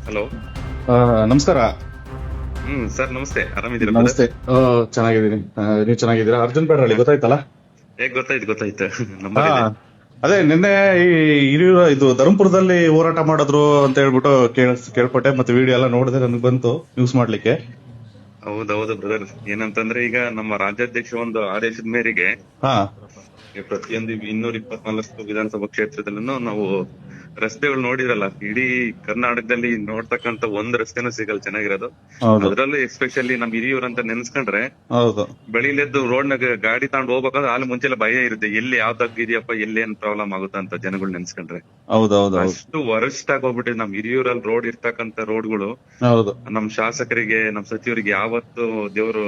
Hello. ಆ, ನಮಸ್ಕಾರ. Sir ನಮಸ್ತೆ, ಆರಾಮಿದ್ದೀರಾ? ನಮಸ್ತೆ. ಚೆನ್ನಾಗಿದ್ದೀನಿ. ನೀವು ಚೆನ್ನಾಗಿದ್ದೀರಾ? ಅರ್ಜುನ್ ಬೇಡ್ರಳ್ಳಿ ಗೊತ್ತಾಯ್ತಲ್ಲ? ಗೊತ್ತಾಯ್ತು ಹಾ, ನಂಬರ್ ಇದೆ. ಅದೇ ನಿನ್ನೆ ಈ ಇದು ಧರ್ಮಪುರದಲ್ಲಿ ಹೋರಾಟ ಮಾಡಿದ್ರು ಅಂತ ಹೇಳ್ಬಿಟ್ಟು ಕೇಳ್ಪಟ್ಟೆ, ಮತ್ತೆ ವಿಡಿಯೋ ಎಲ್ಲ ನೋಡಿದೆ, ನನಗೆ ಬಂತು ನ್ಯೂಸ್ ಮಾಡ್ಲಿಕ್ಕೆ. ಹೌದೌದು ಬ್ರದರ್, ಏನಂತಂದ್ರೆ ಈಗ ನಮ್ಮ ರಾಜ್ಯಾಧ್ಯಕ್ಷ ಒಂದು ಆದೇಶದ ಮೇರೆಗೆ ಹಾ, ಪ್ರತಿಯೊಂದು 224 ವಿಧಾನಸಭಾ ಕ್ಷೇತ್ರದಲ್ಲೂ ನಾವು ರಸ್ತೆಗಳು ನೋಡಿರಲ್ಲ, ಇಡೀ ಕರ್ನಾಟಕದಲ್ಲಿ ನೋಡ್ತಕ್ಕಂತ ಒಂದ್ ರಸ್ತೆನೂ ಸಿಗಲ್ಲ ಚೆನ್ನಾಗಿರೋದು. ಹೌದು ಅದ್ರಲ್ಲೂ ಎಸ್ಪೆಷಲಿ ನಮ್ ಹಿರಿಯೂರ್ ಅಂತ ನೆನ್ಸ್ಕೊಂಡ್ರೆ ಹೌದು ಬೆಳಿಲೆದ್ದು ರೋಡ್ನಾಗ ಗಾಡಿ ತಗೊಂಡು ಹೋಗ್ಬೇಕಾದ್ರೆ ಅಲ್ಲಿ ಮುಂಚೆಲ್ಲ ಭಯ ಇರುತ್ತೆ, ಎಲ್ಲಿ ಯಾವ ತಗ್ಗಿದೆಯಪ್ಪ, ಎಲ್ಲಿ ಏನ್ ಪ್ರಾಬ್ಲಮ್ ಆಗುತ್ತಾ ಅಂತ ಜನಗಳು ನೆನ್ಸ್ಕೊಂಡ್ರೆ. ಹೌದು ಹೌದು ಹೌದು ಅಷ್ಟು ವರಸ್ಟ್ ಆಗಿ ಹೋಗ್ಬಿಟ್ಟಿದೆ ನಮ್ ಹಿರಿಯೂರಲ್ಲಿ ರೋಡ್ ಇರ್ತಕ್ಕಂತ ರೋಡ್ಗಳು. ಹೌದು. ನಮ್ ಶಾಸಕರಿಗೆ, ನಮ್ ಸಚಿವರಿಗೆ ಯಾವತ್ತು ದೇವ್ರು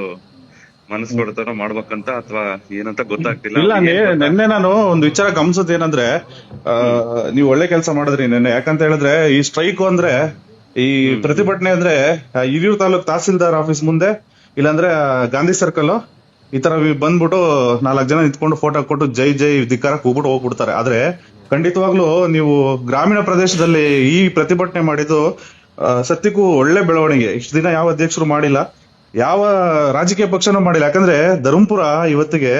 ಮನಸ್ಸು ಕೊಡ್ತಾರೋ ಮಾಡ್ಬೇಕಂತ ಅಥವಾ ಏನಂತ ಗೊತ್ತಾಗ್ತಿಲ್ಲ. ಇಲ್ಲ, ಅವ್ರಿಗೆ ಏನ್ ಗೊತ್ತಾ? ನಿನ್ನೆ ನಾನು ಒಂದು ವಿಚಾರ ಗಮನಿಸೋದು ಏನಂದ್ರೆ, ನೀವು ಒಳ್ಳೆ ಕೆಲಸ ಮಾಡಿದ್ರಿ ನಿನ್ನೆ. ಯಾಕಂತ ಹೇಳಿದ್ರೆ ಈ ಸ್ಟ್ರೈಕ್ ಅಂದ್ರೆ, ಈ ಪ್ರತಿಭಟನೆ ಅಂದ್ರೆ ಹಿರಿಯೂರು ತಾಲೂಕ್ ತಹಸೀಲ್ದಾರ್ ಆಫೀಸ್ ಮುಂದೆ, ಇಲ್ಲಾಂದ್ರೆ ಗಾಂಧಿ ಸರ್ಕಲ್ ಈ ತರ ಬಂದ್ಬಿಟ್ಟು 4 ಜನ ನಿಂತ್ಕೊಂಡು ಫೋಟೋ ಕೊಟ್ಟು ಜೈ ಜೈ ಧಿಕ್ಕಾರ ಕೂಗ್ಬಿಟ್ಟು ಹೋಗ್ಬಿಡ್ತಾರೆ. ಆದ್ರೆ ಖಂಡಿತವಾಗ್ಲೂ ನೀವು ಗ್ರಾಮೀಣ ಪ್ರದೇಶದಲ್ಲಿ ಈ ಪ್ರತಿಭಟನೆ ಮಾಡಿದ್ದು ಸತ್ಯಕ್ಕೂ ಒಳ್ಳೆ ಬೆಳವಣಿಗೆ. ಇಷ್ಟು ದಿನ ಯಾವ ಅಧ್ಯಕ್ಷರು ಮಾಡಿಲ್ಲ, ಯಾವ ರಾಜಕೀಯ ಪಕ್ಷನೂ ಮಾಡಿಲ್ಲ. ಯಾಕಂದ್ರೆ ಧರ್ಮಪುರ ಇವತ್ತಿಗೆ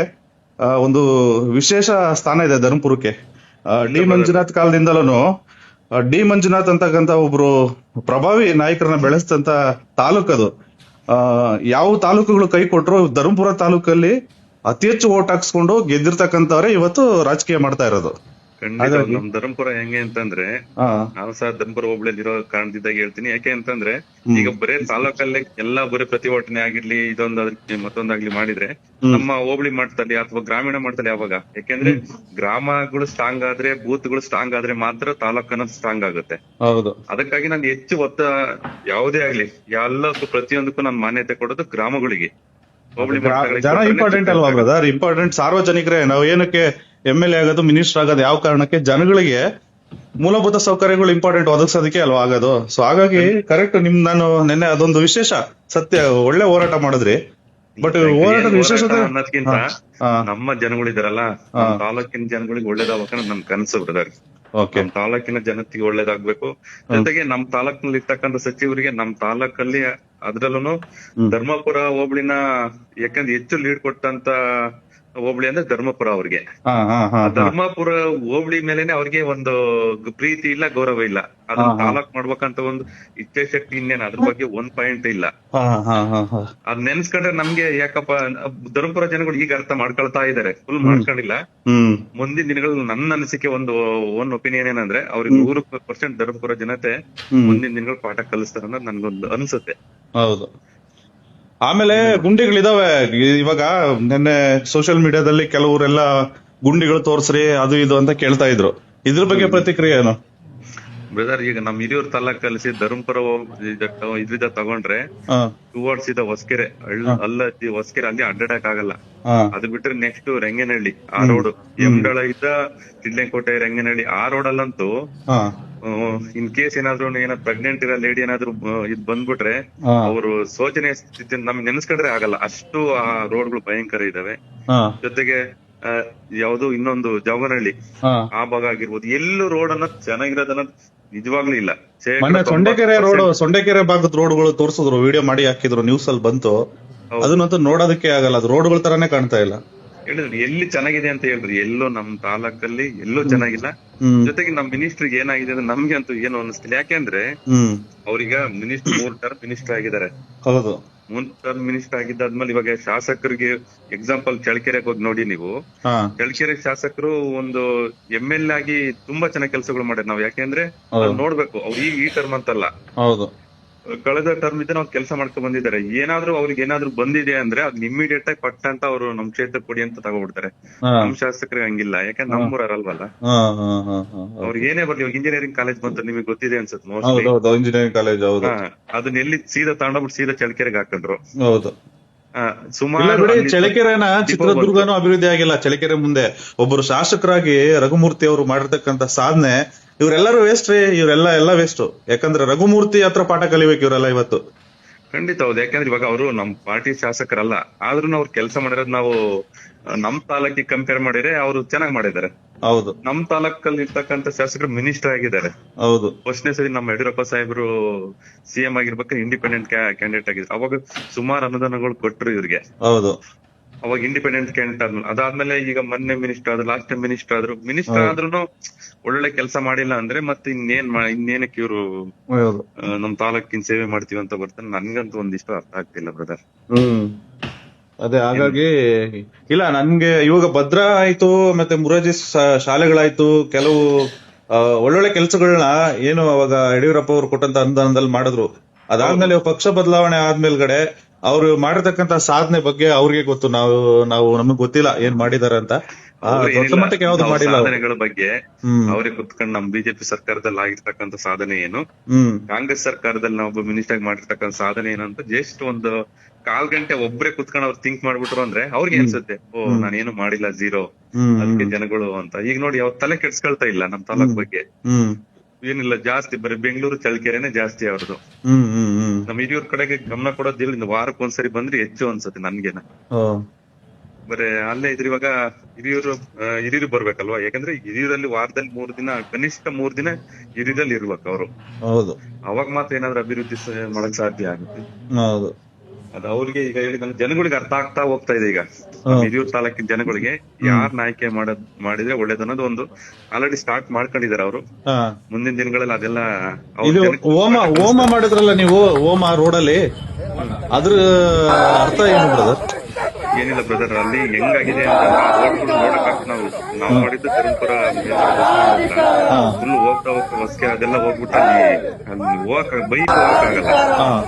ಒಂದು ವಿಶೇಷ ಸ್ಥಾನ ಇದೆ ಧರ್ಮಪುರಕ್ಕೆ. ಡಿ ಮಂಜುನಾಥ್ ಕಾಲದಿಂದಲೂ ಡಿ ಮಂಜುನಾಥ್ ಅಂತಕ್ಕಂತ ಒಬ್ರು ಪ್ರಭಾವಿ ನಾಯಕರನ್ನ ಬೆಳೆಸಿದಂತ ತಾಲೂಕದು. ಯಾವ ತಾಲೂಕುಗಳು ಕೈ ಕೊಟ್ರು, ಧರ್ಮಪುರ ತಾಲೂಕಲ್ಲಿ ಅತಿ ಹೆಚ್ಚು ಓಟ್ ಹಾಕ್ಸ್ಕೊಂಡು ಗೆದ್ದಿರ್ತಕ್ಕಂಥವ್ರೆ ಇವತ್ತು ರಾಜಕೀಯ ಮಾಡ್ತಾ ಇರೋದು. ಖಂಡಿತ ನಮ್ ಧರ್ಮಪುರ ಹೆಂಗೆ ಅಂತಂದ್ರೆ, ಹಾ, ನಾನು ಸಹ ಧರ್ಮಪುರ ಹೋಬಳಿಯಲ್ಲಿ ಇರೋ ಕಾರಣದಿಂದಾಗಿ ಹೇಳ್ತೀನಿ. ಯಾಕೆ ಅಂತಂದ್ರೆ ಈಗ ಬರೇ ತಾಲೂಕಲ್ಲೇ ಎಲ್ಲಾ ಬರೀ ಪ್ರತಿಭಟನೆ ಆಗಿರ್ಲಿ, ಇದೊಂದಾಗ್ಲಿ ಮತ್ತೊಂದಾಗ್ಲಿ ಮಾಡಿದ್ರೆ ನಮ್ಮ ಹೋಬಳಿ ಮಟ್ಟದಲ್ಲಿ ಅಥವಾ ಗ್ರಾಮೀಣ ಮಟ್ಟದಲ್ಲಿ ಯಾವಾಗ, ಯಾಕೆಂದ್ರೆ ಗ್ರಾಮಗಳು ಸ್ಟ್ರಾಂಗ್ ಆದ್ರೆ, ಬೂತ್ಗಳು ಸ್ಟ್ರಾಂಗ್ ಆದ್ರೆ ಮಾತ್ರ ತಾಲೂಕ್ ಅನ್ನೋದು ಸ್ಟ್ರಾಂಗ್ ಆಗುತ್ತೆ. ಹೌದು. ಅದಕ್ಕಾಗಿ ನಾನು ಹೆಚ್ಚು ಯಾವುದೇ ಆಗ್ಲಿ ಎಲ್ಲಕ್ಕೂ ಪ್ರತಿಯೊಂದಕ್ಕೂ ನಾನು ಮಾನ್ಯತೆ ಕೊಡೋದು ಗ್ರಾಮಗಳಿಗೆ, ಹೋಬಳಿ ಜನ ಇಂಪಾರ್ಟೆಂಟ್ ಅಲ್ವಾ ಬ್ರದರ್? ಇಂಪಾರ್ಟೆಂಟ್ ಸಾರ್ವಜನಿಕರೇ. ನಾವು ಏನಕ್ಕೆ MLA ಆಗೋದು, ಮಿನಿಸ್ಟರ್ ಆಗೋದು ಯಾವ ಕಾರಣಕ್ಕೆ? ಜನಗಳಿಗೆ ಮೂಲಭೂತ ಸೌಕರ್ಯಗಳು ಇಂಪಾರ್ಟೆಂಟ್ ಒದಗಿಸೋದಕ್ಕೆ ಅಲ್ವಾ ಆಗೋದು. ಸೊ ಹಾಗಾಗಿ ಕರೆಕ್ಟ್ ನಾನು ನಿನ್ನೆ ಅದೊಂದು ವಿಶೇಷ ಸತ್ಯ, ಒಳ್ಳೆ ಹೋರಾಟ ಮಾಡಿದ್ರಿ. ಬಟ್ ಹೋರಾಟದ ವಿಶೇಷತೆ ಅನ್ನೋದಕ್ಕಿಂತ ನಮ್ಮ ಜನಗಳಿದಾರಲ್ಲ, ನಮ್ಮ ತಾಲೂಕಿನ ಜನಗಳಿಗೆ ಒಳ್ಳೇದಾಗಬೇಕನ್ನೋದು ನನ್ ಕನಸು ಬ್ರದರ್. ನಮ್ ತಾಲೂಕಿನ ಜನತೆಗೆ ಒಳ್ಳೇದಾಗ್ಬೇಕು, ಜೊತೆಗೆ ನಮ್ ತಾಲೂಕಿನಲ್ಲಿ ಇರ್ತಕ್ಕಂಥ ಸಚಿವರಿಗೆ ನಮ್ ತಾಲೂಕಲ್ಲಿ ಅದ್ರಲ್ಲೂ ಧರ್ಮಪುರ ಹೋಬಳಿನ, ಯಾಕಂದ್ರೆ ಹೆಚ್ಚು ಲೀಡ್ ಕೊಟ್ಟಂತ ಹೋಬಳಿ ಅಂದ್ರೆ ಧರ್ಮಪುರ. ಅವ್ರಿಗೆ ಧರ್ಮಪುರ ಹೋಬಳಿ ಮೇಲೆನೆ ಅವ್ರಿಗೆ ಒಂದು ಪ್ರೀತಿ ಇಲ್ಲ, ಗೌರವ ಇಲ್ಲ. ಅದನ್ನ ತಾಲೂಕ್ ಮಾಡ್ಬೇಕಂತ ಒಂದು ಇಚ್ಛಾಶಕ್ತಿ ಇನ್ನೇನು ಅದ್ರ ಬಗ್ಗೆ 1 ಪಾಯಿಂಟ್ ಇಲ್ಲ. ಅದ್ ನೆನ್ಸ್ಕೊಂಡ್ರೆ ನಮ್ಗೆ ಯಾಕಪ್ಪ, ಧರ್ಮಪುರ ಜನಗಳು ಈಗ ಅರ್ಥ ಮಾಡ್ಕೊಳ್ತಾ ಇದಾರೆ, ಫುಲ್ ಮಾಡ್ಕೊಂಡಿಲ್ಲ. ಮುಂದಿನ ದಿನಗಳು ನನ್ನ ಅನಿಸಿಕೆ, ಒಂದು ಓನ್ ಒಪಿನಿಯನ್ ಏನಂದ್ರೆ, ಅವ್ರಿಗೆ 100% ಧರ್ಮಪುರ ಜನತೆ ಮುಂದಿನ ದಿನಗಳು ಪಾಠ ಕಲಿಸ್ತಾರ ಅನ್ನೋದು ನನ್ಗೊಂದು ಅನ್ಸುತ್ತೆ. ಹೌದು. ಆಮೇಲೆ ಗುಂಡಿಗಳಿದಾವೆ ಇವಾಗ. ನಿನ್ನೆ ಸೋಷಿಯಲ್ ಮೀಡಿಯಾದಲ್ಲಿ ಕೆಲವರೆಲ್ಲ ಗುಂಡಿಗಳು ತೋರ್ಸ್ರಿ ಅದು ಇದು ಅಂತ ಕೇಳ್ತಾ ಇದ್ರು. ಇದ್ರ ಬಗ್ಗೆ ಪ್ರತಿಕ್ರಿಯೆ ಏನು ಬ್ರದರ್? ಈಗ ನಮ್ ಹಿರಿಯೂರ್ ತಾಲೂಕ್ ಕಲಿಸಿ ಧರ್ಮಪುರ ಇದ್ರಿಂದ ತಗೊಂಡ್ರೆ ಟುವರ್ಡ್ಸ್ ಇದ ಹೊಸಕೆರೆ, ಹೊಸಕೆರೆ ಅಲ್ಲಿ ಅಡ್ಡಾಡಕ್ ಆಗಲ್ಲ. ಅದು ಬಿಟ್ರೆ ನೆಕ್ಸ್ಟ್ ರಂಗನಹಳ್ಳಿ ಆ ರೋಡ್, ಯಮಡಳ ಇದ್ದ ಚಿಡ್ಲೆಕೋಟೆ ರಂಗನಹಳ್ಳಿ ಆ ರೋಡ್ ಅಲ್ಲಂತೂ ಇನ್ ಕೇಸ್ ಏನಾದ್ರು ಪ್ರೆಗ್ನೆಂಟ್ ಇರೋ ಲೇಡಿ ಏನಾದ್ರು ಇದ್ ಬಂದ್ಬಿಟ್ರೆ ಅವರು ಶೋಚನೀಯ ಸ್ಥಿತಿ ನಮ್ಗೆ ನೆನ್ಸ್ಕೊಂಡ್ರೆ ಆಗಲ್ಲ, ಅಷ್ಟು ಆ ರೋಡ್ಗಳು ಭಯಂಕರ ಇದಾವೆ. ಜೊತೆಗೆ ಯಾವ್ದು ಇನ್ನೊಂದು ಜವಗನಹಳ್ಳಿ ಆ ಭಾಗ ಆಗಿರ್ಬೋದು, ಎಲ್ಲೂ ರೋಡ್ ಅನ್ನೋದು ಚೆನ್ನಾಗಿರೋದನ್ನೋದು ನಿಜವಾಗ್ಲೂ ಇಲ್ಲ. ಸೊಂಡೆಕೆರೆ ಭಾಗದ ರೋಡ್ಗಳು ತೋರಿಸಿದ್ರು, ವಿಡಿಯೋ ಮಾಡಿ ಹಾಕಿದ್ರು, ನ್ಯೂಸ್ ಅಲ್ಲಿ ಬಂತು. ಅದನ್ನಂತೂ ನೋಡೋದಕ್ಕೆ ಆಗಲ್ಲ, ಅದು ರೋಡ್ಗಳ ತರಾನೇ ಕಾಣ್ತಾ ಇಲ್ಲ. ಹೇಳಿದ್ರಿ ಎಲ್ಲಿ ಚೆನ್ನಾಗಿದೆ ಅಂತ ಹೇಳಿದ್ರಿ, ಎಲ್ಲೋ ನಮ್ ತಾಲೂಕಲ್ಲಿ ಎಲ್ಲೂ ಚೆನ್ನಾಗಿಲ್ಲ. ಜೊತೆಗೆ ನಮ್ ಮಿನಿಸ್ಟರ್ ಏನಾಗಿದೆ ಅಂದ್ರೆ ನಮ್ಗೆ ಅಂತೂ ಏನು ಅನಿಸ್ತಿಲ್ಲ. ಯಾಕೆಂದ್ರೆ ಅವ್ರೀಗ ಮಿನಿಸ್ಟರ್ 3 ಟರ್ಮ್ ಮಿನಿಸ್ಟರ್ ಆಗಿದ್ದಾರೆ. ಹೌದು. 3 ಟರ್ಮ್ ಮಿನಿಸ್ಟರ್ ಆಗಿದ್ದಾದ್ಮೇಲೆ ಇವಾಗ ಶಾಸಕರಿಗೆ ಎಕ್ಸಾಂಪಲ್ ಚಳ್ಳಕೆರೆಗೆ ಹೋಗಿ ನೋಡಿ ನೀವು. ಚಳ್ಳಕೆರೆ ಶಾಸಕರು ಒಂದು MLA ಆಗಿ ತುಂಬಾ ಚೆನ್ನಾಗಿ ಕೆಲಸಗಳು ಮಾಡ್ಯಾರ. ನಾವ್ ಯಾಕೆಂದ್ರೆ ನೋಡ್ಬೇಕು, ಅವ್ರು ಈ ಟರ್ಮ್ ಅಂತಲ್ಲ, ಹೌದು, ಕಳೆದ ಟರ್ಮ್ ಇದ್ದ ನಾವು ಕೆಲಸ ಮಾಡ್ಕೊಂಡ್ ಬಂದಿದ್ದಾರೆ. ಏನಾದ್ರು ಅವ್ರಿಗೆ ಏನಾದ್ರು ಬಂದಿದೆ ಅಂದ್ರೆ ಅದ್ ಇಮಿಡಿಯೇಟ್ ಆಗಿ ಪಟ್ಟ ಅಂತ ಅವ್ರು ನಮ್ ಕ್ಷೇತ್ರ ಕೊಡಿ ಅಂತ ತಗೊಬಿಡ್ತಾರೆ. ನಮ್ ಶಾಸಕರಿಗೆ ಹಂಗಿಲ್ಲ, ಯಾಕಂದ್ರೆ ನಮ್ಮೂರಲ್ವಲ್ಲ. ಅವ್ರಿಗೆ ಏನೇ ಬರ್ಲಿ, ಇವಾಗ ಇಂಜಿನಿಯರಿಂಗ್ ಕಾಲೇಜ್ ಬಂತು, ನಿಮಗೆ ಗೊತ್ತಿದೆ ಅನ್ಸುತ್ತೆ ಮೋಸ್ಟ್ಲಿ. Engineering college. ಅದನ್ನ ಎಲ್ಲಿ ಸೀದಾ ತಗೊಂಡೋಗ್ಬಿಟ್ಟು ಸೀದಾ ಚಳ್ಳಕೆರೆಗೆ ಹಾಕೊಂಡ್ರು. ಹೌದು. ಸುಮಾರು ಚಳ್ಳಕೆರೆನ ಚಿತ್ರದುರ್ಗನೂ ಅಭಿವೃದ್ಧಿ ಆಗಿಲ್ಲ. ಚಳ್ಳಕೆರೆ ಮುಂದೆ ಒಬ್ಬರು ಶಾಸಕರಾಗಿ ರಘುಮೂರ್ತಿ ಅವರು ಮಾಡಿರ್ತಕ್ಕಂತ ಸಾಧನೆ, ಇವರೆಲ್ಲರೂ ವೇಸ್ಟ್ ರೀ. ಇವರೆಲ್ಲ ವೇಸ್ಟ್. ಯಾಕಂದ್ರೆ ರಘುಮೂರ್ತಿ ಹತ್ರ ಪಾಠ ಕಲಿಬೇಕು ಇವರೆಲ್ಲ ಇವತ್ತು. ಖಂಡಿತ ಹೌದು. ಯಾಕಂದ್ರೆ ಇವಾಗ ಅವರು ನಮ್ ಪಾರ್ಟಿ ಶಾಸಕರಲ್ಲ, ಆದ್ರೂ ಅವ್ರು ಕೆಲಸ ಮಾಡಿರೋದು ನಾವು ನಮ್ ತಾಲೂಕಿಗೆ ಕಂಪೇರ್ ಮಾಡಿದ್ರೆ ಅವರು ಚೆನ್ನಾಗಿ ಮಾಡಿದ್ದಾರೆ. ಹೌದು ನಮ್ ತಾಲೂಕಲ್ಲಿ ಇರ್ತಕ್ಕಂಥ ಶಾಸಕರು ಮಿನಿಸ್ಟರ್ ಆಗಿದ್ದಾರೆ. ಹೌದು ಫಸ್ಟ್ನೇ ಸರಿ ನಮ್ಮ ಯಡಿಯೂರಪ್ಪ ಸಾಹೇಬರು ಸಿಎಂ ಆಗಿರ್ಬೇಕಾದ್ರೆ ಇಂಡಿಪೆಂಡೆಂಟ್ ಕ್ಯಾಂಡಿಡೇಟ್ ಆಗಿದ್ರು. ಅವಾಗ ಸುಮಾರು ಅನುದಾನಗಳು ಕೊಟ್ರು ಇವ್ರಿಗೆ. ಹೌದು ಅವಾಗ ಇಂಡಿಪೆಂಡೆಂಟ್ ಕ್ಯಾಂಡಿಡೇಟ್ ಆದ್ಮೇಲೆ ಅದಾದ್ಮೇಲೆ ಈಗ ಮೊನ್ನೆ ಮಿನಿಸ್ಟರ್ ಆದ್ರು, ಲಾಸ್ಟ್ ಟೈಮ್ ಮಿನಿಸ್ಟರ್ ಆದ್ರೂ ಒಳ್ಳೆ ಕೆಲಸ ಮಾಡಿಲ್ಲ ಅಂದ್ರೆ ಮತ್ತೆ ಇನ್ನೇನಕ್ಕೆ ಇವರು ಹೌದು ನಮ್ ತಾಲೂಕಿನ ಸೇವೆ ಮಾಡ್ತೀವಿ ಅಂತ ಬರ್ತಾರೆ. ನನ್ಗಂತೂ ಒಂದಿಷ್ಟು ಅರ್ಥ ಆಗ್ತಿಲ್ಲ ಬ್ರದರ್. ಅದೇ ಹಾಗಾಗಿ ಇಲ್ಲ ನನ್ಗೆ ಇವಾಗ ಭದ್ರಾ ಆಯ್ತು ಮತ್ತೆ ಮುರಾರ್ಜಿ ಶಾಲೆಗಳಾಯ್ತು, ಕೆಲವು ಒಳ್ಳೊಳ್ಳೆ ಕೆಲಸಗಳನ್ನ ಏನು ಅವಾಗ ಯಡಿಯೂರಪ್ಪ ಅವ್ರು ಕೊಟ್ಟಂತ ಅನುದಾನದಲ್ಲಿ ಮಾಡಿದ್ರು. ಅದಾದ್ಮೇಲೆ ಪಕ್ಷ ಬದಲಾವಣೆ ಆದ್ಮೇಲ್ಗಡೆ ಅವ್ರು ಮಾಡಿರ್ತಕ್ಕಂತ ಸಾಧನೆ ಬಗ್ಗೆ ಅವ್ರಿಗೆ ಗೊತ್ತು, ನಾವು ನಮಗ್ ಗೊತ್ತಿಲ್ಲ ಏನ್ ಮಾಡಿದಾರೆ ಅಂತ. ದೊಡ್ಡ ಮಟ್ಟಕ್ಕೆ ಯಾವ್ದು ಮಾಡಿಲ್ಲ. ಸಾಧನೆಗಳ ಬಗ್ಗೆ ಅವ್ರಿಗೆ ಕುತ್ಕೊಂಡು ನಮ್ ಬಿಜೆಪಿ ಸರ್ಕಾರದಲ್ಲಿ ಆಗಿರ್ತಕ್ಕಂಥ ಸಾಧನೆ ಏನು, ಕಾಂಗ್ರೆಸ್ ಸರ್ಕಾರದಲ್ಲಿ ನಾವು ಮಿನಿಸ್ಟರ್ ಮಾಡಿರ್ತಕ್ಕಂಥ ಸಾಧನೆ ಏನಂತ ಜಸ್ಟ್ ಒಂದು 1/4 ಗಂಟೆ ಒಬ್ರೇ ಕುತ್ಕೊಂಡು ಅವ್ರು ಥಿಂಕ್ ಮಾಡ್ಬಿಟ್ರು ಅಂದ್ರೆ ಅವ್ರಿಗೆ ಅನ್ಸುತ್ತೆ, ನಾನೇನು ಮಾಡಿಲ್ಲ, ಝೀರೋ, ಅದಕ್ಕೆ ಜನಗಳು ಅಂತ. ಈಗ ನೋಡಿ ಅವ್ರ ತಲೆ ಕೆಡ್ಸ್ಕೊಳ್ತಾ ಇಲ್ಲ ನಮ್ ತಾಲೂಕ್ ಬಗ್ಗೆ. ಏನಿಲ್ಲ, ಜಾಸ್ತಿ ಬರೀ ಬೆಂಗಳೂರು ಚಳ್ಳಕೆರೆನೆ ಜಾಸ್ತಿ ಅವ್ರದ್ದು. ನಮ್ ಹಿರಿಯೂರ್ ಕಡೆಗೆ ಗಮನ ಕೊಡೋದಿಲ್ಲ. ವಾರಕ್ಕೊಂದ್ಸರಿ ಬಂದ್ರೆ ಹೆಚ್ಚು ಅನ್ಸುತ್ತೆ ನನ್ಗೇನ. ಬರೇ ಅಲ್ಲೇ ಇದ್ರ ಇವಾಗ ಹಿರಿಯೂರು ಬರ್ಬೇಕಲ್ವಾ? ಯಾಕಂದ್ರೆ ಹಿರಿಯೂರಲ್ಲಿ ವಾರದಲ್ಲಿ 3 ದಿನ, ಕನಿಷ್ಠ 3 ದಿನ ಹಿರಿಯೂರಲ್ಲಿ ಇರ್ಬೇಕು ಅವರು. ಹೌದು, ಅವಾಗ ಮಾತ್ರ ಏನಾದ್ರು ಅಭಿವೃದ್ಧಿ ಮಾಡಕ್ ಸಾಧ್ಯ ಆಗುತ್ತೆ. ಹೌದು, ಅದು ಅವ್ರಿಗೆ ಈಗ ಹೇಳಿದ ಜನಗಳಿಗೆ ಅರ್ಥ ಆಗ್ತಾ ಹೋಗ್ತಾ ಇದೆ. ಈಗ ಹಿರಿಯೂರು ತಾಲೂಕಿನ ಜನಗಳಿಗೆ ಯಾರನ್ನ ಆಯ್ಕೆ ಮಾಡಿದ್ರೆ ಒಳ್ಳೇದನ್ನೋದು ಒಂದು ಆಲ್ರೆಡಿ ಸ್ಟಾರ್ಟ್ ಮಾಡ್ಕೊಂಡಿದ್ದಾರೆ ಅವರು. ಮುಂದಿನ ದಿನಗಳಲ್ಲಿ ಅದೆಲ್ಲ ಹೋಮ ಮಾಡಿದ್ರಲ್ಲ ನೀವು, ಹೋಮ ರೋಡಲ್ಲಿ, ಅದ್ರ ಅರ್ಥ ಏನು ಬ್ರದರ್? ಏನಿಲ್ಲ ಬ್ರದರ್, ಅಲ್ಲಿ ಹೆಂಗಾಗಿದೆ ಅಂತ ನೋಡಕ್ ನಾವು ಮಾಡಿದ್ದು ಧರ್ಮಪುರ ಫುಲ್ ಹೋಗ್ತಾ ಹೊಸಕೆ ಅದೆಲ್ಲ ಹೋಗ್ಬಿಟ್ಟು ಅಲ್ಲಿ ಬೈಕ್ ಹೋಗಕ್ಕಾಗಲ್ಲ.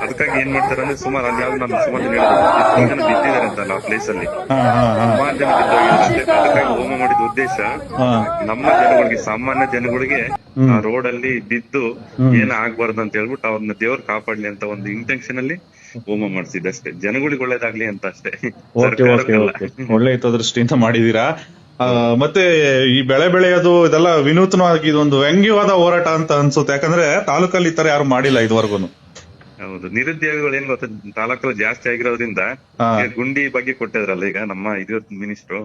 ಅದಕ್ಕಾಗಿ ಏನ್ ಮಾಡ್ತಾರೆ ಅಂದ್ರೆ ಸುಮಾರು ಅಲ್ಲಿ ಯಾವ್ದು ನಾನು ಸುಮಾರು ಜನ ಬಿದ್ದಿದ್ದಾರೆ ಅಂತಲ್ಲ ಆ ಪ್ಲೇಸ್ ಅಲ್ಲಿ, ಸುಮಾರು ಜನ ಬಿದ್ದೋಗಿದ್ದಾರೆ. ಅದಕ್ಕಾಗಿ ಹೋಮ ಮಾಡಿದ ಉದ್ದೇಶ ನಮ್ಮ ಜನಗಳಿಗೆ, ಸಾಮಾನ್ಯ ಜನಗಳಿಗೆ ಆ ರೋಡ್ ಅಲ್ಲಿ ಬಿದ್ದು ಏನ್ ಆಗ್ಬಾರ್ದು ಅಂತ ಹೇಳ್ಬಿಟ್ಟು ಅವ್ರನ್ನ ದೇವ್ರು ಕಾಪಾಡ್ಲಿ ಅಂತ ಒಂದು ಇಂಟೆನ್ಷನ್ ಅಲ್ಲಿ ಹೋಮ ಮಾಡ್ಸಿದ್ದೆ ಅಷ್ಟೇ, ಜನಗಳಿಗೆ ಒಳ್ಳೇದಾಗ್ಲಿ ಅಂತ ಅಷ್ಟೇ. ಒಳ್ಳೆ ಹಿತದೃಷ್ಟಿಯಿಂದ ಮಾಡಿದೀರಾ. ಮತ್ತೆ ಈ ಬೆಳೆ ಬೆಳೆಯೋದು ಇದೆಲ್ಲ ವಿನೂತನವಾಗಿ ಇದೊಂದು ವ್ಯಂಗ್ಯವಾದ ಹೋರಾಟ ಅಂತ ಅನ್ಸುತ್ತೆ. ಯಾಕಂದ್ರೆ ತಾಲೂಕಲ್ಲಿ ಈ ತರ ಯಾರು ಮಾಡಿಲ್ಲ ಇದುವರೆಗೂ. ಹೌದು, ನಿರುದ್ಯೋಗಿಗಳು ಏನ್ ಗೊತ್ತ, ತಾಲೂಕಲ್ಲಿ ಜಾಸ್ತಿ ಆಗಿರೋದ್ರಿಂದ ಗುಂಡಿ ಬಗ್ಗೆ ಕೊಟ್ಟಿದ್ರಲ್ಲ ಈಗ ನಮ್ಮ ಇದು ಮಿನಿಸ್ಟ್ರು.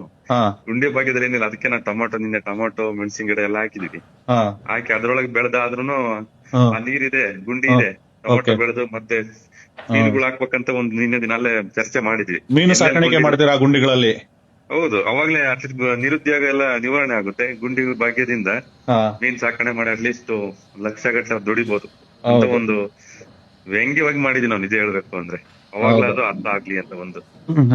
ಗುಂಡಿ ಭಾಗ್ಯದಲ್ಲಿ ಏನಿಲ್ಲ, ಅದಕ್ಕೆ ನಾವು ಟೊಮೊಟೊ ಮೆಣಸಿನ ಗಿಡ ಎಲ್ಲ ಹಾಕಿದೀವಿ. ಹಾಕಿ ಅದ್ರೊಳಗೆ ಬೆಳೆದಾದ್ರೂ ಆ ನೀರಿದೆ, ಗುಂಡಿ ಇದೆ, ಟೊಮೊಟೊ ಬೆಳೆದು ಮತ್ತೆ ಮೀನುಗಳು ಹಾಕ್ಬೇಕಂತ ಒಂದು ನಿನ್ನೆ ದಿನಾಲೇ ಚರ್ಚೆ ಮಾಡಿದ್ವಿ. ಮೀನು ಸಾಕಾಣಿಕೆ ಮಾಡ್ತೀರಾ ಗುಂಡಿಗಳಲ್ಲಿ? ಹೌದು, ಅವಾಗ್ಲೇ ನಿರುದ್ಯೋಗ ಎಲ್ಲ ನಿವಾರಣೆ ಆಗುತ್ತೆ. ಗುಂಡಿ ಭಾಗ್ಯದಿಂದ ಮೀನ್ ಸಾಕಣೆ ಮಾಡಿ ಅಟ್ಲೀಸ್ಟ್ ಲಕ್ಷಗಟ್ಟಲೆ ದುಡಿಬಹುದು ಅಂತ ಒಂದು ವ್ಯಂಗ್ಯವಾಗಿ ಮಾಡಿದ್ವಿ ನಾವು, ನಿಜ ಹೇಳ್ಬೇಕು ಅಂದ್ರೆ. ಅವಾಗ್ಲೇ ಅದು ಅರ್ಥ ಆಗ್ಲಿ ಅಂತ ಒಂದು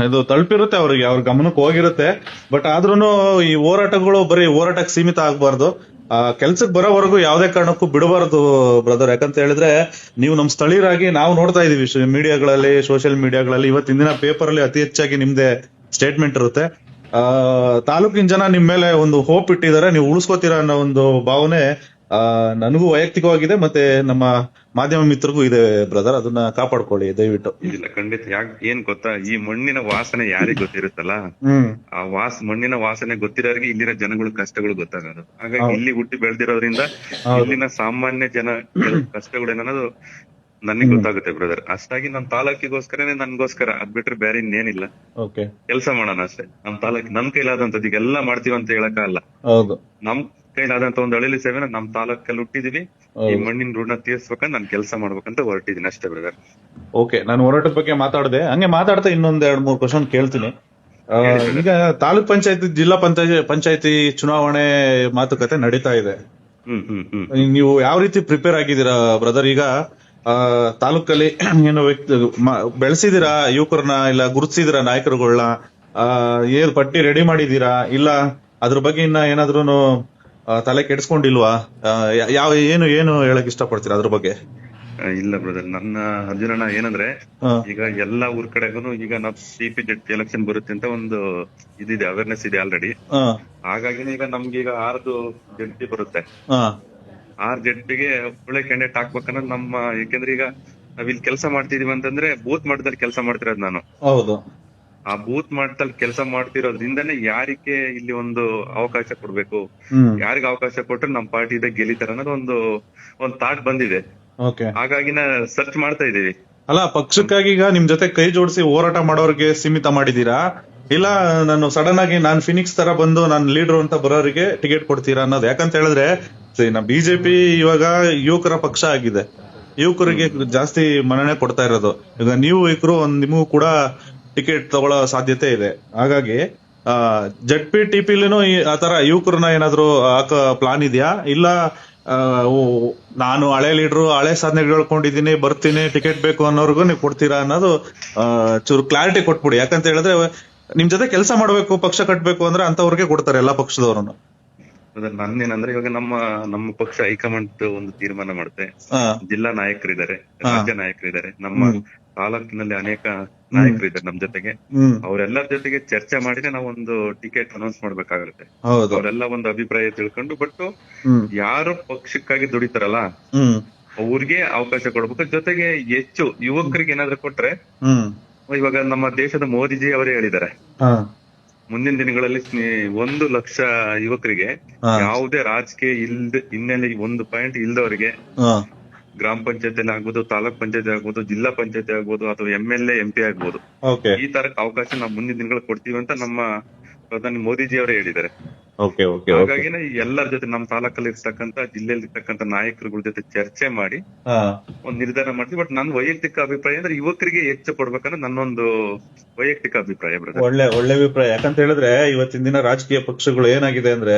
ಇದು ತಲುಪಿರುತ್ತೆ ಅವ್ರಿಗೆ, ಅವ್ರ ಗಮನಕ್ಕೆ ಹೋಗಿರುತ್ತೆ. ಬಟ್ ಆದ್ರೂನು ಈ ಹೋರಾಟಗಳು ಬರೀ ಹೋರಾಟಕ್ಕೆ ಸೀಮಿತ ಆಗ್ಬಾರ್ದು. ಕೆಲ್ಸಕ್ಕೆ ಬರೋವರೆಗೂ ಯಾವ್ದೇ ಕಾರಣಕ್ಕೂ ಬಿಡಬಾರ್ದು ಬ್ರದರ್. ಯಾಕಂತ ಹೇಳಿದ್ರೆ ನೀವು ನಮ್ ಸ್ಥಳೀಯರಾಗಿ ನಾವು ನೋಡ್ತಾ ಇದೀವಿ ಮೀಡಿಯಾಗಳಲ್ಲಿ, ಸೋಷಿಯಲ್ ಮೀಡಿಯಾಗಳಲ್ಲಿ, ಇವತ್ತಿನ ದಿನ ಪೇಪರ್ ಅಲ್ಲಿ ಅತಿ ಹೆಚ್ಚಾಗಿ ನಿಮ್ದೆ ಸ್ಟೇಟ್ಮೆಂಟ್ ಇರುತ್ತೆ. ತಾಲೂಕಿನ ಜನ ನಿಮ್ ಮೇಲೆ ಒಂದು ಹೋಪ್ ಇಟ್ಟಿದ್ದಾರೆ, ನೀವು ಉಳಿಸ್ಕೋತೀರಾ ಅನ್ನೋ ಒಂದು ಭಾವನೆ ನನಗೂ ವೈಯಕ್ತಿಕವಾಗಿದೆ, ಮತ್ತೆ ನಮ್ಮ ಮಾಧ್ಯಮ ಮಿತ್ರರಿಗೂ ಇದೆ ಬ್ರದರ್. ಅದನ್ನ ಕಾಪಾಡ್ಕೊಳ್ಳಿ ದಯವಿಟ್ಟು. ಇಲ್ಲ, ಖಂಡಿತ. ಏನ್ ಗೊತ್ತಾ, ಈ ಮಣ್ಣಿನ ವಾಸನೆ ಯಾರಿಗ್ ಗೊತ್ತಿರುತ್ತಲ್ಲ, ಆ ಮಣ್ಣಿನ ವಾಸನೆ ಗೊತ್ತಿರೋರಿಗೆ ಇಲ್ಲಿನ ಜನಗಳ ಕಷ್ಟಗಳು ಗೊತ್ತಾಗೋದು. ಹಾಗಾಗಿ ಇಲ್ಲಿ ಹುಟ್ಟಿ ಬೆಳೆದಿರೋದ್ರಿಂದ ಇಲ್ಲಿನ ಸಾಮಾನ್ಯ ಜನ ಕಷ್ಟಗಳೇನನ್ನೋದು ನನಗೆ ಗೊತ್ತಾಗುತ್ತೆ ಬ್ರದರ್. ಅಷ್ಟಾಗಿ ನಮ್ ತಾಲೂಕಿಗೋಸ್ಕರನೇ ನನ್ಗೋಸ್ಕರ, ಅದ್ ಬಿಟ್ರೆ ಬೇರೆ ಇನ್ನೇನಿಲ್ಲ. ಕೆಲಸ ಮಾಡೋಣ ಅಷ್ಟೇ. ನಮ್ ತಾಲೂಕಿ ನಮ್ ಕೈಲಾದಂತದ್ದು ಈಗೆಲ್ಲ ಮಾಡ್ತೀವಿ ಅಂತ ಹೇಳಕ್ಕಾಗಲ್ಲ. ನಮ್ ಕೈಲಾದಂತ ಒಂದು ಅಳಿಲಿ ಸೇವೆನ ನಮ್ ತಾಲೂಕಲ್ಲಿ ಹುಟ್ಟಿದೀವಿ. ಈ ಮಣ್ಣಿನ ಋಣ ತೀರ್ಸ್ಬೇಕಂತ ನಾನ್ ಕೆಲಸ ಮಾಡ್ಬೇಕಂತ ಹೊರಟಿದೀನಿ ಅಷ್ಟೇ ಬ್ರದರ್. ಓಕೆ, ನಾನು ಹೋರಾಟದ ಬಗ್ಗೆ ಮಾತಾಡಿದೆ. ಹಂಗೆ ಮಾತಾಡ್ತಾ ಇನ್ನೊಂದ್ 2-3 ಕ್ವಶನ್ ಕೇಳ್ತೀನಿ. ಈಗ ತಾಲೂಕ್ ಪಂಚಾಯತಿ, ಜಿಲ್ಲಾ ಪಂಚಾಯತಿ ಚುನಾವಣೆ ಮಾತುಕತೆ ನಡೀತಾ ಇದೆ. ನೀವು ಯಾವ ರೀತಿ ಪ್ರಿಪೇರ್ ಆಗಿದ್ದೀರಾ ಬ್ರದರ್? ಈಗ ತಾಲೂಕಲ್ಲಿ ಏನು ಬೆಳೆಸಿದೀರಾ ಯುವಕರನ್ನ, ಇಲ್ಲ ಗುರುತಿಸಿದಿರಾ ನಾಯಕರುಗಳನ್ನ? ಏನ್ ಪಟ್ಟಿ ರೆಡಿ ಮಾಡಿದೀರಾ, ಇಲ್ಲ ಅದ್ರ ಬಗ್ಗೆ ಇನ್ನ ಏನಾದ್ರು ತಲೆ ಕೆಡಿಸ್ಕೊಂಡಿಲ್ವಾ? ಏನು ಹೇಳಕ್ ಇಷ್ಟಪಡ್ತೀರಾ ಅದ್ರ ಬಗ್ಗೆ? ಇಲ್ಲ ಬ್ರದರ್, ನನ್ನ ಅರ್ಜುನಣ್ಣ ಏನಂದ್ರೆ, ಈಗ ಎಲ್ಲಾ ಊರ್ ಕಡೆಗೂ ಈಗ ನಾವು CP ಜೆಡ್ ಎಲೆಕ್ಷನ್ ಬರುತ್ತೆ ಅಂತ ಒಂದು ಇದಿದೆ, ಅವೇರ್ನೆಸ್ ಇದೆ ಆಲ್ರೆಡಿ. ಹಾಗಾಗಿ ಈಗ ನಮ್ಗೆ ಈಗ 6 ಜಡ್ಪಿ ಬರುತ್ತೆ. 6 ಜಡ್ಪಿಗೆ ಒಳ್ಳೆ ಕ್ಯಾಂಡಿಡೇಟ್ ಹಾಕ್ಬೇಕನ್ನೋದು ನಮ್ಮ, ಯಾಕೆಂದ್ರೆ ಈಗ ನಾವ್ ಇಲ್ಲಿ ಕೆಲಸ ಮಾಡ್ತಿದೀವಿ ಅಂತಂದ್ರೆ ಬೂತ್ ಮಟ್ಟದಲ್ಲಿ ಕೆಲಸ ಮಾಡ್ತಿರೋದು ನಾನು. ಹೌದು, ಆ ಬೂತ್ ಮಟ್ಟದಲ್ಲಿ ಕೆಲಸ ಮಾಡ್ತಿರೋದ್ರಿಂದನೇ ಯಾರಿಗೆ ಇಲ್ಲಿ ಒಂದು ಅವಕಾಶ ಕೊಡ್ಬೇಕು, ಯಾರಿಗ ಅವಕಾಶ ಕೊಟ್ರೆ ನಮ್ ಪಾರ್ಟಿ ಇದೆ ಗೆಲ್ಲಿತಾರ ಅನ್ನೋದು ಒಂದು ಥಾಟ್ ಬಂದಿದೆ. ಹಾಗಾಗಿ ಸರ್ಚ್ ಮಾಡ್ತಾ ಇದೀವಿ ಅಲ್ಲ, ಪಕ್ಷಕ್ಕಾಗಿ ಈಗ ನಿಮ್ ಜೊತೆ ಕೈ ಜೋಡಿಸಿ ಹೋರಾಟ ಮಾಡೋರಿಗೆ ಸೀಮಿತ ಮಾಡಿದೀರಾ, ಇಲ್ಲ ನಾನು ಸಡನ್ ಆಗಿ ನಾನ್ ಫಿನಿಕ್ಸ್ ತರ ಬಂದು ನಾನ್ ಲೀಡರ್ ಅಂತ ಬರೋರಿಗೆ ಟಿಕೆಟ್ ಕೊಡ್ತೀರಾ ಅನ್ನೋದು? ಯಾಕಂತ ಹೇಳಿದ್ರೆ ಬಿಜೆಪಿ ಇವಾಗ ಯುವಕರ ಪಕ್ಷ ಆಗಿದೆ, ಯುವಕರಿಗೆ ಜಾಸ್ತಿ ಮನ್ನಣೆ ಕೊಡ್ತಾ ಇರೋದು. ಈಗ ನೀವು ಯುವಕರು ನಿಮಗೂ ಕೂಡ ಟಿಕೆಟ್ ತಗೊಳ್ಳೋ ಸಾಧ್ಯತೆ ಇದೆ. ಹಾಗಾಗಿ ಜೆಡ್ ಪಿ ಟಿಪಿಲಿನೂ ಆತರ ಯುವಕರನ್ನ ಏನಾದ್ರು ಹಾಕೋ ಪ್ಲಾನ್ ಇದೆಯಾ? ಇಲ್ಲ ನಾನು ಹಳೆ ಲೀಡರ್, ಹಳೆ ಸಾಧನೆಗಳು ಹೇಳ್ಕೊಂಡಿದ್ದೀನಿ, ಬರ್ತೀನಿ, ಟಿಕೆಟ್ ಬೇಕು ಅನ್ನೋರ್ಗು ನೀವು ಕೊಡ್ತೀರಾ ಅನ್ನೋದು ಚೂರು ಕ್ಲಾರಿಟಿ ಕೊಟ್ಬಿಡಿ. ಯಾಕಂತ ಹೇಳಿದ್ರೆ ನಿಮ್ ಜೊತೆ ಕೆಲಸ ಮಾಡ್ಬೇಕು, ಪಕ್ಷ ಕಟ್ಬೇಕು ಅಂದ್ರೆ ಅಂತವ್ರಿಗೆ ಕೊಡ್ತಾರೆ ಎಲ್ಲಾ ಪಕ್ಷದವ್ರನ್ನು. ನನ್ನೇನಂದ್ರೆ ಇವಾಗ ನಮ್ಮ ಪಕ್ಷ ಹೈಕಮಾಂಡ್ ಒಂದು ತೀರ್ಮಾನ ಮಾಡುತ್ತೆ. ಜಿಲ್ಲಾ ನಾಯಕರಿದ್ದಾರೆ, ರಾಜ್ಯ ನಾಯಕರಿದ್ದಾರೆ, ನಮ್ಮ ತಾಲೂಕಿನಲ್ಲಿ ಅನೇಕ ನಾಯಕರಿದ್ದಾರೆ ನಮ್ ಜೊತೆಗೆ. ಅವರೆಲ್ಲರ ಜೊತೆಗೆ ಚರ್ಚೆ ಮಾಡಿದ್ರೆ ನಾವೊಂದು ಟಿಕೆಟ್ ಅನೌನ್ಸ್ ಮಾಡ್ಬೇಕಾಗುತ್ತೆ. ಅವರೆಲ್ಲ ಒಂದು ಅಭಿಪ್ರಾಯ ತಿಳ್ಕೊಂಡು, ಬಟ್ ಯಾರು ಪಕ್ಷಕ್ಕಾಗಿ ದುಡಿತಾರಲ್ಲ ಅವ್ರಿಗೆ ಅವಕಾಶ ಕೊಡ್ಬೇಕು. ಜೊತೆಗೆ ಹೆಚ್ಚು ಯುವಕರಿಗೆ ಏನಾದ್ರು ಕೊಟ್ರೆ, ಇವಾಗ ನಮ್ಮ ದೇಶದ ಮೋದಿಜಿ ಅವರೇ ಹೇಳಿದ್ದಾರೆ, ಮುಂದಿನ ದಿನಗಳಲ್ಲಿ 1 ಲಕ್ಷ ಯುವಕರಿಗೆ ಯಾವುದೇ ರಾಜಕೀಯ ಹಿನ್ನೆಲೆ 1 ಪಾಯಿಂಟ್ ಇಲ್ದವರಿಗೆ ಗ್ರಾಮ ಪಂಚಾಯತಿ ಆಗ್ಬೋದು, ತಾಲೂಕ್ ಪಂಚಾಯತಿ ಆಗ್ಬೋದು, ಜಿಲ್ಲಾ ಪಂಚಾಯತಿ ಆಗ್ಬೋದು, ಅಥವಾ MLA MP ಆಗ್ಬೋದು, ಈ ತರ ಅವಕಾಶ ನಾವು ಮುಂದಿನ ದಿನಗಳು ಕೊಡ್ತೀವಿ ಅಂತ ನಮ್ಮ ಪ್ರಧಾನಿ ಮೋದಿಜಿ ಅವರೇ ಹೇಳಿದ್ದಾರೆ. ಹಾಗಾಗಿ ಎಲ್ಲರ ಜೊತೆ ನಮ್ಮ ತಾಲೂಕಲ್ಲಿ ಇರ್ತಕ್ಕಂತ, ಜಿಲ್ಲೆಯಲ್ಲಿ ಇರ್ತಕ್ಕಂತ ನಾಯಕರುಗಳ ಜೊತೆ ಚರ್ಚೆ ಮಾಡಿ ಒಂದ್ ನಿರ್ಧಾರ ಮಾಡ್ತೀವಿ. ಬಟ್ ನನ್ನ ವೈಯಕ್ತಿಕ ಅಭಿಪ್ರಾಯ ಅಂದ್ರೆ ಯುವಕರಿಗೆ ಹೆಚ್ಚು ಕೊಡ್ಬೇಕನ್ನೋ ನನ್ನೊಂದು ವೈಯಕ್ತಿಕ ಅಭಿಪ್ರಾಯ. ಒಳ್ಳೆ ಅಭಿಪ್ರಾಯ. ಯಾಕಂತ ಹೇಳಿದ್ರೆ ಇವತ್ತಿನ ದಿನ ರಾಜಕೀಯ ಪಕ್ಷಗಳು ಏನಾಗಿದೆ ಅಂದ್ರೆ,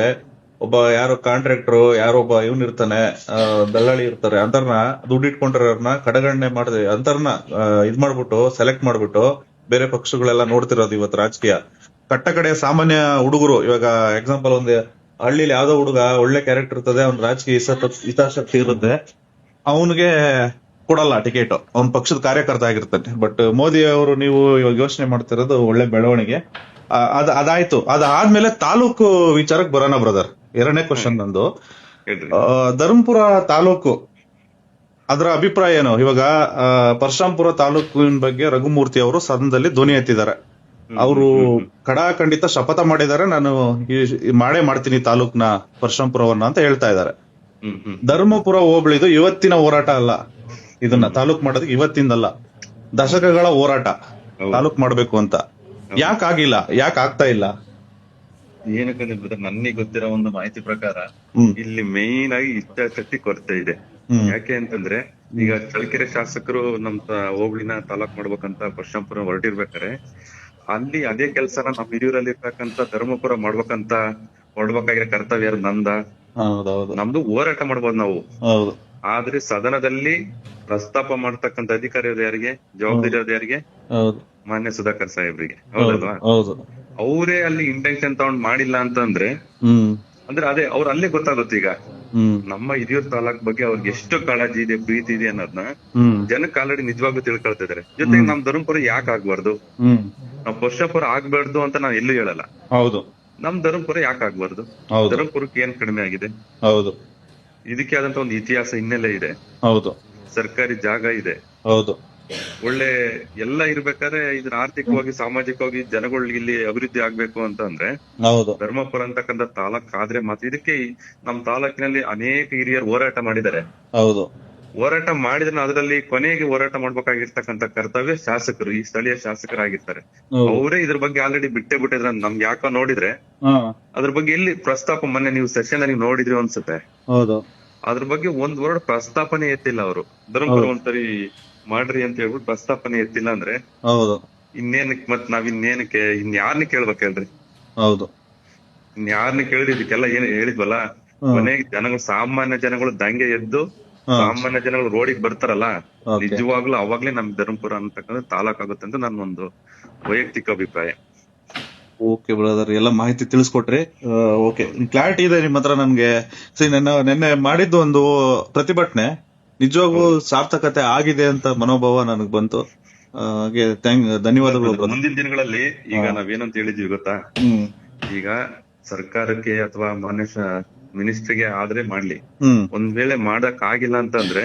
ಒಬ್ಬ ಯಾರೋ ಕಾಂಟ್ರಾಕ್ಟರ್, ಯಾರೋ ಒಬ್ಬ ಇವನ್ ಇರ್ತಾನೆ, ದಲ್ಲಾಳಿ ಇರ್ತಾರೆ, ಅಂತರ್ನ ದುಡ್ಡಿಟ್ಕೊಂಡಿರೋರ್ನ ಕಡೆಗಣನೆ ಮಾಡಿದ್ರೆ ಅಂತರ್ನ ಇದ್ ಮಾಡ್ಬಿಟ್ಟು ಸೆಲೆಕ್ಟ್ ಮಾಡ್ಬಿಟ್ಟು ಬೇರೆ ಪಕ್ಷಗಳೆಲ್ಲ ನೋಡ್ತಿರೋದು ಇವತ್ತು ರಾಜಕೀಯ. ಕಟ್ಟ ಕಡೆ ಸಾಮಾನ್ಯ ಹುಡುಗರು, ಇವಾಗ ಎಕ್ಸಾಂಪಲ್ ಒಂದು ಹಳ್ಳಿಲಿ ಯಾವ್ದೋ ಹುಡುಗ ಒಳ್ಳೆ ಕ್ಯಾರೆಕ್ಟರ್ ಇರ್ತದೆ, ಅವ್ನ ರಾಜಕೀಯ ಹಿತಾಸಕ್ತಿ ಇರುತ್ತೆ, ಅವನಿಗೆ ಕೊಡಲ್ಲ ಟಿಕೆಟ್, ಅವ್ನ ಪಕ್ಷದ ಕಾರ್ಯಕರ್ತ ಆಗಿರ್ತಾನೆ. ಬಟ್ ಮೋದಿ ಅವರು ನೀವು ಇವಾಗ ಯೋಚನೆ ಮಾಡ್ತಿರೋದು ಒಳ್ಳೆ ಬೆಳವಣಿಗೆ. ಅದಾಯ್ತು. ಅದಾದ್ಮೇಲೆ ತಾಲೂಕು ವಿಚಾರಕ್ಕೆ ಬರೋಣ ಬ್ರದರ್. 2ನೇ ಕ್ವಶನ್ ನಂದು, ಧರ್ಮಪುರ ತಾಲೂಕು ಅದರ ಅಭಿಪ್ರಾಯ ಏನು? ಇವಾಗ ಪರಶುರಾಂಪುರ ತಾಲೂಕಿನ ಬಗ್ಗೆ ರಘುಮೂರ್ತಿ ಅವರು ಸದನದಲ್ಲಿ ಧ್ವನಿ ಎತ್ತಿದ್ದಾರೆ. ಅವರು ಖಂಡಿತ ಶಪಥ ಮಾಡಿದ್ದಾರೆ, ನಾನು ಮಾಡೇ ಮಾಡ್ತೀನಿ ತಾಲೂಕ್ನ ಪರಶುರಾಂಪುರವನ್ನ ಅಂತ ಹೇಳ್ತಾ ಇದ್ದಾರೆ. ಧರ್ಮಪುರ ಹೋಬಳಿದು ಇವತ್ತಿನ ಹೋರಾಟ ಅಲ್ಲ, ಇದನ್ನ ತಾಲೂಕ್ ಮಾಡೋದಕ್ಕೆ ಇವತ್ತಿಂದಲ್ಲ, ದಶಕಗಳ ಹೋರಾಟ ತಾಲೂಕ್ ಮಾಡ್ಬೇಕು ಅಂತ. ಯಾಕಾಗಿಲ್ಲ, ಯಾಕೆ ಆಗ್ತಾ ಇಲ್ಲ? ಏನಕ್ಕಂದ್ರೆ ನನಗೆ ಗೊತ್ತಿರೋ ಒಂದು ಮಾಹಿತಿ ಪ್ರಕಾರ ಇಲ್ಲಿ ಮೇನ್ ಆಗಿ ಇಚ್ಛಾಶಕ್ತಿ ಕೊರತೆ ಇದೆ. ಯಾಕೆ ಅಂತಂದ್ರೆ, ಈಗ ಚಳ್ಳಕೆರೆ ಶಾಸಕರು ನಮ್ ಹೋಬಳಿನ ತಾಲೂಕ್ ಮಾಡ್ಬೇಕಂತ ಪರಶುರಾಂಪುರ ಹೊರಟಿರ್ಬೇಕಾರೆ, ಅಲ್ಲಿ ಅದೇ ಕೆಲ್ಸನ ನಮ್ ಹಿರಿಯೂರಲ್ಲಿ ಇರ್ತಕ್ಕಂತ ಧರ್ಮಪುರ ಹೊರಡ್ಬೇಕಾಗಿರೋ ಕರ್ತವ್ಯ ನಮ್ದು ಹೋರಾಟ ಮಾಡ್ಬೋದು ನಾವು. ಆದ್ರೆ ಸದನದಲ್ಲಿ ಪ್ರಸ್ತಾಪ ಮಾಡ್ತಕ್ಕಂತ ಅಧಿಕಾರಿ ಯಾರಿಗೆ, ಜವಾಬ್ದಾರಿ ಯಾರಿಗೆ? ಮಾನ್ಯ ಸುಧಾಕರ್ ಸಾಹೇಬ್ರಿಗೆ, ಹೌದಲ್ವಾ? ಅವರೇ ಅಲ್ಲಿ ಇಂಟೆನ್ಷನ್ ತಗೊಂಡ್ ಮಾಡಿಲ್ಲ ಅಂತಂದ್ರೆ ಅಂದ್ರೆ ಅದೇ ಅವ್ರ ಅಲ್ಲೇ ಗೊತ್ತಾಗುತ್ತೆ. ಈಗ ನಮ್ಮ ಹಿರಿಯೂರ್ ತಾಲೂಕ್ ಬಗ್ಗೆ ಅವ್ರಿಗೆ ಎಷ್ಟು ಕಾಳಜಿ ಇದೆ, ಪ್ರೀತಿ ಇದೆ ಅನ್ನೋದನ್ನ ಜನಕ್ಕೆ ಆಲ್ರೆಡಿ ನಿಜವಾಗ್ಲೂ ತಿಳ್ಕೊಳ್ತಾ ಇದಾರೆ. ಜೊತೆಗೆ ನಮ್ ಧರ್ಮಪುರ ಯಾಕೆ ಆಗ್ಬಾರ್ದು, ನಾವ್ ಪರಶುರಾಂಪುರ ಆಗ್ಬಾರ್ದು ಅಂತ ನಾವ್ ಎಲ್ಲೂ ಹೇಳಲ್ಲ. ಹೌದು, ನಮ್ ಧರ್ಮಪುರ ಯಾಕೆ ಆಗ್ಬಾರ್ದು? ಧರ್ಮಪುರಕ್ಕೆ ಏನ್ ಕಡಿಮೆ ಆಗಿದೆ? ಹೌದು, ಇದಕ್ಕೆ ಆದಂತ ಒಂದು ಇತಿಹಾಸ ಹಿನ್ನೆಲೆ ಇದೆ. ಹೌದು, ಸರ್ಕಾರಿ ಜಾಗ ಇದೆ. ಹೌದು, ಒಳ್ಳೆ ಎಲ್ಲ ಇರ್ಬೇಕಾದ್ರೆ ಇದನ್ನ ಆರ್ಥಿಕವಾಗಿ, ಸಾಮಾಜಿಕವಾಗಿ ಜನಗಳಿಗೆ ಇಲ್ಲಿ ಅಭಿವೃದ್ಧಿ ಆಗ್ಬೇಕು ಅಂತಂದ್ರೆ ಧರ್ಮಪುರ ಅಂತಕ್ಕಂಥ ತಾಲೂಕ್ ಆದ್ರೆ ಮಾತ್ರ. ಇದಕ್ಕೆ ನಮ್ ತಾಲೂಕಿನಲ್ಲಿ ಅನೇಕ ಹಿರಿಯರು ಹೋರಾಟ ಮಾಡಿದ್ದಾರೆ. ಹೌದು, ಹೋರಾಟ ಮಾಡಿದ್ರೆ ಅದರಲ್ಲಿ ಕೊನೆಗೆ ಹೋರಾಟ ಮಾಡ್ಬೇಕಾಗಿರ್ತಕ್ಕಂಥ ಕರ್ತವ್ಯ ಶಾಸಕರು, ಈ ಸ್ಥಳೀಯ ಶಾಸಕರಾಗಿರ್ತಾರೆ. ಅವರೇ ಇದ್ರ ಬಗ್ಗೆ ಆಲ್ರೆಡಿ ಬಿಟ್ಟಿದ್ರ. ನಮ್ಗೆ ಯಾಕೋ ನೋಡಿದ್ರೆ ಅದ್ರ ಬಗ್ಗೆ ಎಲ್ಲಿ ಪ್ರಸ್ತಾಪ, ಮೊನ್ನೆ ನೀವು ಸೆಷನ್ ಅಲ್ಲಿ ನೋಡಿದ್ರಿ ಅನ್ಸುತ್ತೆ, ಅದ್ರ ಬಗ್ಗೆ ಒಂದ್ ವರ್ಡ್ ಪ್ರಸ್ತಾಪನೆ ಎತ್ತಿಲ್ಲ ಅವರು. ಧರ್ಮಪುರ ಒಂದ್ಸರಿ ಮಾಡ್ರಿ ಅಂತ ಹೇಳ್ಬಿಟ್ಟು ಪ್ರಸ್ತಾಪನೆ ಎತ್ತಿಲ್ಲ ಅಂದ್ರೆ ಇನ್ನೇನಕ್ಕೆ ಮತ್ ನಾವ್ ಇನ್ಯಾರನ್ನ ಕೇಳ್ಬೇಕು ಹೇಳ್ರಿ? ಹೌದು, ಇನ್ಯಾರನ್ನ ಕೇಳಿದ್ರೆ ಇದಕ್ಕೆಲ್ಲ ಏನ್ ಹೇಳಿದ್ವಲ್ಲ, ಕೊನೆಗೆ ಜನಗಳು, ಸಾಮಾನ್ಯ ಜನಗಳು ದಂಗೆ ಎದ್ದು ಸಾಮಾನ್ಯ ಜನಗಳು ರೋಡಿಗೆ ಬರ್ತಾರಲ್ಲ, ನಿಜವಾಗ್ಲೂ ಅವಾಗ್ಲೇ ನಮ್ ಧರ್ಮಪುರ ಅಂತಕ್ಕಂಥ ತಾಲೂಕ್ ಆಗುತ್ತೆ ಅಂತ ನನ್ನ ಒಂದು ವೈಯಕ್ತಿಕ ಅಭಿಪ್ರಾಯ. ಓಕೆ ಬ್ರದರ್, ಎಲ್ಲ ಮಾಹಿತಿ ತಿಳಿಸ್ಕೊಟ್ರಿ. ಓಕೆ, ಕ್ಲಾರಿಟಿ ಇದೆ ನಿಮ್ಮ ಹತ್ರ ನನ್ಗೆ. ನೆನ್ನೆ ಮಾಡಿದ್ದು ಒಂದು ಪ್ರತಿಭಟನೆ ನಿಜವಾಗೂ ಸಾರ್ಥಕತೆ ಆಗಿದೆ ಅಂತ ಮನೋಭಾವ ನನಗ್ ಬಂತು. ಹಾಗೆ ಧನ್ಯವಾದಗಳು. ಮುಂದಿನ ದಿನಗಳಲ್ಲಿ ಈಗ ನಾವೇನಂತ ಹೇಳಿದ್ವಿ ಗೊತ್ತಾ, ಈಗ ಸರ್ಕಾರಕ್ಕೆ ಅಥವಾ ಮಾನ್ಯ ಮಿನಿಸ್ಟ್ರಿಗೆ ಆದ್ರೆ ಮಾಡ್ಲಿ, ಒಂದ್ ವೇಳೆ ಮಾಡಕ್ ಆಗಿಲ್ಲ ಅಂತಂದ್ರೆ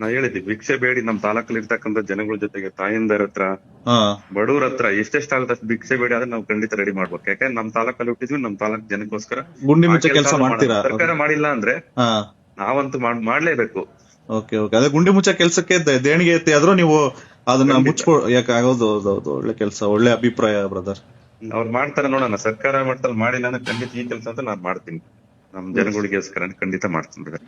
ನಾವ್ ಹೇಳಿದ್ವಿ, ಭಿಕ್ಷೆ ಬೇಡಿ ನಮ್ ತಾಲೂಕಲ್ಲಿ ಇರ್ತಕ್ಕಂಥ ಜನಗಳ ಜೊತೆಗೆ, ತಾಯಿಂದರ ಹತ್ರ, ಬಡವ್ರ ಹತ್ರ ಎಷ್ಟೆಷ್ಟಾಗುತ್ತೆ ಅಷ್ಟು ಭಿಕ್ಷೆ ಬೇಡಿ ಆದ್ರೆ ನಾವು ಖಂಡಿತ ರೆಡಿ ಮಾಡ್ಬೇಕು. ಯಾಕಂದ್ರೆ ನಮ್ ತಾಲೂಕಲ್ಲಿ ಹುಟ್ಟಿದ್ವಿ, ನಮ್ ತಾಲೂಕ್ ಜನಕ್ಕೋಸ್ಕರ ಕೆಲಸ ಮಾಡ್ತೀರಾ. ಸರ್ಕಾರ ಮಾಡಿಲ್ಲ ಅಂದ್ರೆ ನಾವಂತೂ ಮಾಡ್ಲೇಬೇಕು. Okay okay. ಅದೇ ಗುಂಡಿ ಮುಚ್ಚ ಕೆಲ್ಸಕ್ಕೆ ದೇಣಿಗೆ ಎತ್ತಿ ಆದ್ರೂ ನೀವು ಅದನ್ನ ಯಾಕೆ ಹೌದು ಹೌದು, ಒಳ್ಳೆ ಕೆಲಸ, ಒಳ್ಳೆ ಅಭಿಪ್ರಾಯ ಬ್ರದರ್. ಅವ್ರು ಮಾಡ್ತಾರೆ ನೋಡೋಣ, ಸರ್ಕಾರ ಮಾಡ್ತಾರೆ, ಮಾಡಿಲ್ಲ ಅಂದ್ರೆ ಖಂಡಿತ ಈ ಕೆಲಸ ಅಂತ ನಾನು ಮಾಡ್ತೀನಿ, ನಮ್ ಜನಗಳಿಗೋಸ್ಕರ ಖಂಡಿತ ಮಾಡ್ತೀನಿ brother.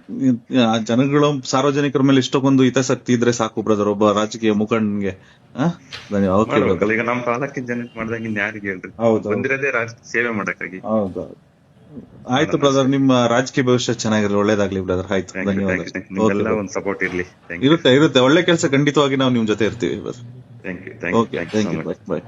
ಜನಗಳು ಸಾರ್ವಜನಿಕರ ಮೇಲೆ ಇಷ್ಟೊಂದು ಹಿತಾಸಕ್ತಿ ಇದ್ರೆ ಸಾಕು ಬ್ರದರ್, ಒಬ್ಬ ರಾಜಕೀಯ ಮುಖಂಡನ್ಗೆ. ಮಾಡ್ಬೇಕಲ್ಲ, ಈಗ ನಮ್ ತಾಲೂಕಿನ ಜನಕ್ಕೆ ಮಾಡ್ದಂಗೆ ಇನ್ಯಾರಿಗೆ ಹೇಳ್ರಿ, ಹೌದು ಬಂದಿರೋದೇ ಸೇವೆ ಮಾಡಕ್ಕಾಗಿ. ಹೌದು. ಆಯ್ತು ಬ್ರದರ್, ನಿಮ್ಮ ರಾಜಕೀಯ ಭವಿಷ್ಯ ಚೆನ್ನಾಗಿರಲಿ, ಒಳ್ಳೇದಾಗ್ಲಿ ಬ್ರದರ್. ಆಯ್ತು, ಧನ್ಯವಾದ. ನಿಮ್ಗೆಲ್ಲ ಒಂದ್ ಸಪೋರ್ಟ್ ಇರ್ಲಿ. ಇರುತ್ತೆ ಇರುತ್ತೆ, ಒಳ್ಳೆ ಕೆಲಸ ಖಂಡಿತವಾಗಿ ನಾವು ನಿಮ್ ಜೊತೆ ಇರ್ತೀವಿ. Thank you. Okay, thank you. Bye bye.